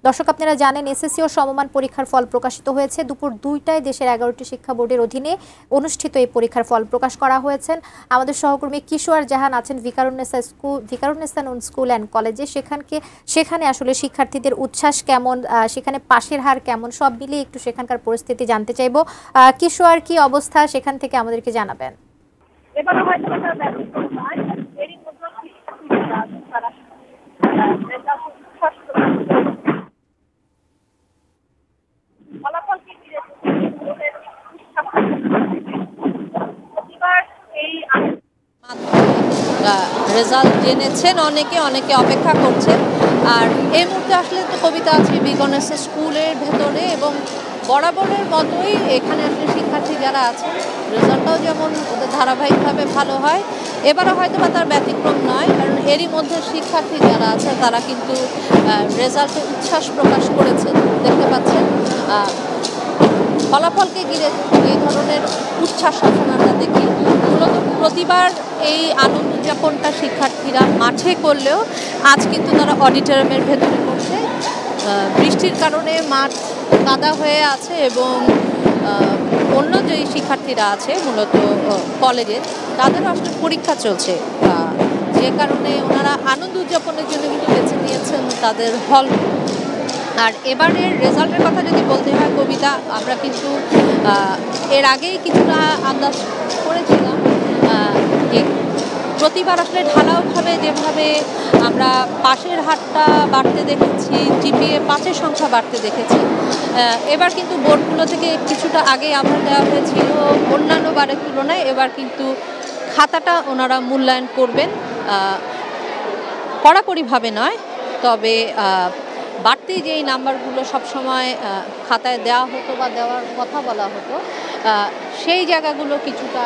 দর্শক আপনারা জানেন এসএসসি ও সমমান পরীক্ষার ফল প্রকাশিত হয়েছে। দুপুর ২টায় দেশের ১১টি শিক্ষা বোর্ডের অধীনে অনুষ্ঠিত এই পরীক্ষার ফল প্রকাশ করা হয়েছে। আমাদের সহকর্মী কিশোর জাহান আছেন ভিকারুন্নেসা নুন স্কুল অ্যান্ড কলেজে। সেখানে আসলে শিক্ষার্থীদের উচ্ছ্বাস কেমন, সেখানে পাশের হার কেমন, সব মিলিয়ে একটু সেখানকার পরিস্থিতি জানতে চাইবো। কিশোর, কি অবস্থা সেখান থেকে আমাদেরকে জানাবেন। রেজাল্ট জেনেছেন অনেকে অপেক্ষা করছেন। আর এই মুহূর্তে আসলে তো কবিতা আছে ভিকারুন্নেসা স্কুলের ভেতরে, এবং বরাবরের মতোই এখানে আসলে শিক্ষার্থী যারা আছে রেজাল্টটাও যেমন ওদের ধারাবাহিকভাবে ভালো হয়, এবারও হয়তো বা তার ব্যতিক্রম নয়, কারণ এরই মধ্যে শিক্ষার্থী যারা আছে তারা কিন্তু রেজাল্টে উচ্ছ্বাস প্রকাশ করেছেন। দেখতে পাচ্ছেন ফলাফলকে ঘিরে এই ধরনের উচ্ছ্বাস সবসময় আমরা দেখি। মূলত প্রতিবার এই আনন্দ উদযাপনটা শিক্ষার্থীরা মাঠে করলেও আজ কিন্তু তারা অডিটোরিয়ামের ভেতরে করছে। বৃষ্টির কারণে মাঠ কাদা হয়ে আছে, এবং অন্য যে শিক্ষার্থীরা আছে মূলত কলেজের, তাদেরও আসলে পরীক্ষা চলছে, যে কারণে ওনারা আনন্দ উদযাপনের জন্য কিন্তু বেছে নিয়েছেন তাদের হল। আর এবারের রেজাল্টের কথা যদি বলতে হয় কবিতা, আমরা কিন্তু এর আগেই কিছুটা আন্দাজ করেছিলাম যে প্রতিবার আসলে ঢালাওভাবে যেভাবে আমরা পাশের হারটা বাড়তে দেখেছি, জিপিএ 5-এর সংখ্যা বাড়তে দেখেছি, এবার কিন্তু বোর্ডগুলো থেকে কিছুটা আগে আভাস দেওয়া হয়েছিল অন্যান্য বারের তুলনায় এবার কিন্তু খাতাটা ওনারা মূল্যায়ন করবেন, কড়াকড়িভাবে নয়, তবে বাড়তি যেই নাম্বারগুলো সবসময় খাতায় দেওয়া হতো বা দেওয়ার কথা বলা হতো, সেই জায়গাগুলো কিছুটা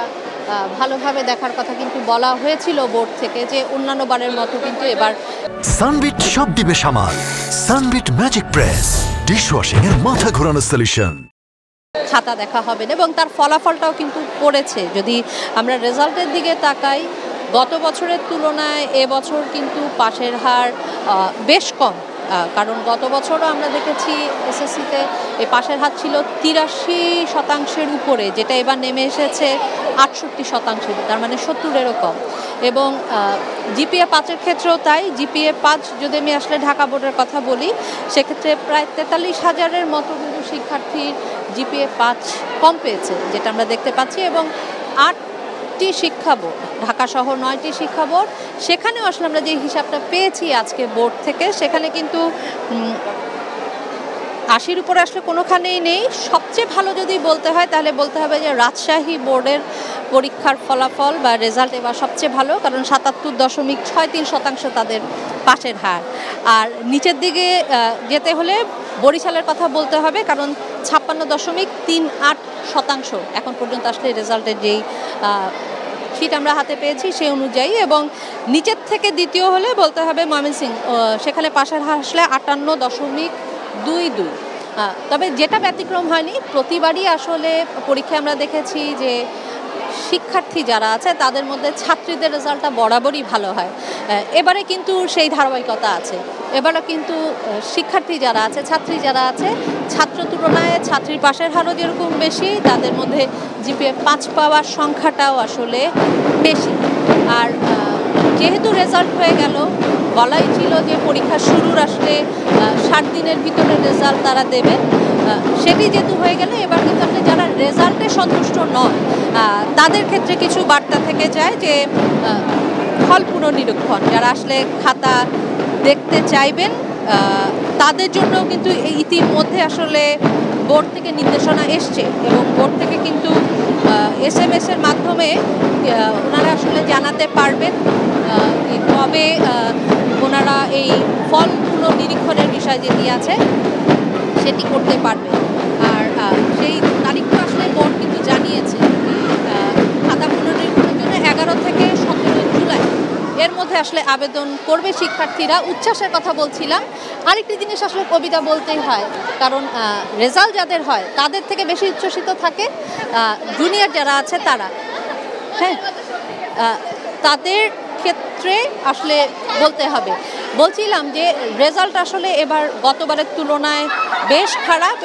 ভালোভাবে দেখার কথা কিন্তু বলা হয়েছিল বোর্ড থেকে, যে অন্যান্য বারের মতো কিন্তু এবার সানবিট সব দিবে সামাল। সানবিট ম্যাজিক প্রেস ডিশওয়াশিং এর মাথা ঘোরানো সলিউশন। খাতা দেখা হবে না, এবং তার ফলাফলটাও কিন্তু পড়েছে। যদি আমরা রেজাল্টের দিকে তাকাই, গত বছরের তুলনায় এবছর কিন্তু পাশের হার বেশ কম, কারণ গত বছরও আমরা দেখেছি এসএসসিতে এই পাশের হার ছিল 83% উপরে, যেটা এবার নেমে এসেছে 68%, তার মানে 70-এরও কম। এবং জিপিএ 5-এর ক্ষেত্রেও তাই। জিপিএ 5 যদি আমি আসলে ঢাকা বোর্ডের কথা বলি, সেক্ষেত্রে প্রায় 43,000-এর মতো কিন্তু শিক্ষার্থীর জিপিএ 5 কম পেয়েছে, যেটা আমরা দেখতে পাচ্ছি। এবং 8টি শিক্ষা বোর্ড, ঢাকা সহ 9টি শিক্ষা বোর্ড, সেখানেও আসলে আমরা যে হিসাবটা পেয়েছি আজকে বোর্ড থেকে, সেখানে কিন্তু 80-র উপরে আসলে কোনোখানেই নেই। সবচেয়ে ভালো যদি বলতে হয় তাহলে বলতে হবে যে রাজশাহী বোর্ডের পরীক্ষার ফলাফল বা রেজাল্ট এবার সবচেয়ে ভালো, কারণ 77.63% তাদের পাশের হার। আর নিচের দিকে যেতে হলে বরিশালের কথা বলতে হবে, কারণ 56.38% এখন পর্যন্ত আসলে রেজাল্টের যেই শীট আমরা হাতে পেয়েছি সেই অনুযায়ী। এবং নিচের থেকে দ্বিতীয় হলে বলতে হবে ময়মনসিংহ, সেখানে পাশের হার আসলে 58.22। তবে যেটা ব্যতিক্রম হয়নি, প্রতিবারই আসলে পরীক্ষায় আমরা দেখেছি যে শিক্ষার্থী যারা আছে তাদের মধ্যে ছাত্রীদের রেজাল্টটা বরাবরই ভালো হয়। এবারে কিন্তু সেই ধারাবাহিকতা আছে। এবারও কিন্তু শিক্ষার্থী যারা আছে, ছাত্রী যারা আছে, ছাত্র তুলনায় ছাত্রীর পাশের হারও যেরকম বেশি, তাদের মধ্যে জিপিএ 5 পাওয়ার সংখ্যাটাও আসলে বেশি। আর যেহেতু রেজাল্ট হয়ে গেল, বলাই ছিল যে পরীক্ষা শুরুর আসলে 60 দিনের ভিতরে রেজাল্ট তারা দেবে, সেটি যেহেতু হয়ে গেল, এবার কিন্তু আপনি যারা রেজাল্টে সন্তুষ্ট নন তাদের ক্ষেত্রে কিছু বার্তা থেকে যায়, যে ফল পুনর্নিরীক্ষণ, যারা আসলে খাতা দেখতে চাইবেন তাদের জন্য কিন্তু ইতিমধ্যে আসলে বোর্ড থেকে নির্দেশনা এসছে, এবং বোর্ড থেকে কিন্তু SMS-এর মাধ্যমে ওনারা আসলে জানাতে পারবেন কবে ওনারা এই ফল পুনর্নিরীক্ষণের বিষয় যেটি আছে সেটি করতে পারবে। আর সেই তারিখটা আসলে বোর্ড কিন্তু জানিয়েছে, খাতা পুনর্নিরীক্ষণের জন্য 11 থেকে 17 জুলাই এর মধ্যে আসলে আবেদন করবে শিক্ষার্থীরা। উচ্ছ্বাসের কথা বলছিলাম, আরেকটি জিনিস আসলে কবিতা বলতেই হয়, কারণ রেজাল্ট যাদের হয় তাদের থেকে বেশি উচ্ছ্বসিত থাকে জুনিয়র যারা আছে তারা। হ্যাঁ, তাদের ক্ষেত্রে আসলে বলতে হবে বলছিলাম যে রেজাল্ট আসলে এবার গতবারের তুলনায় বেশ খারাপ।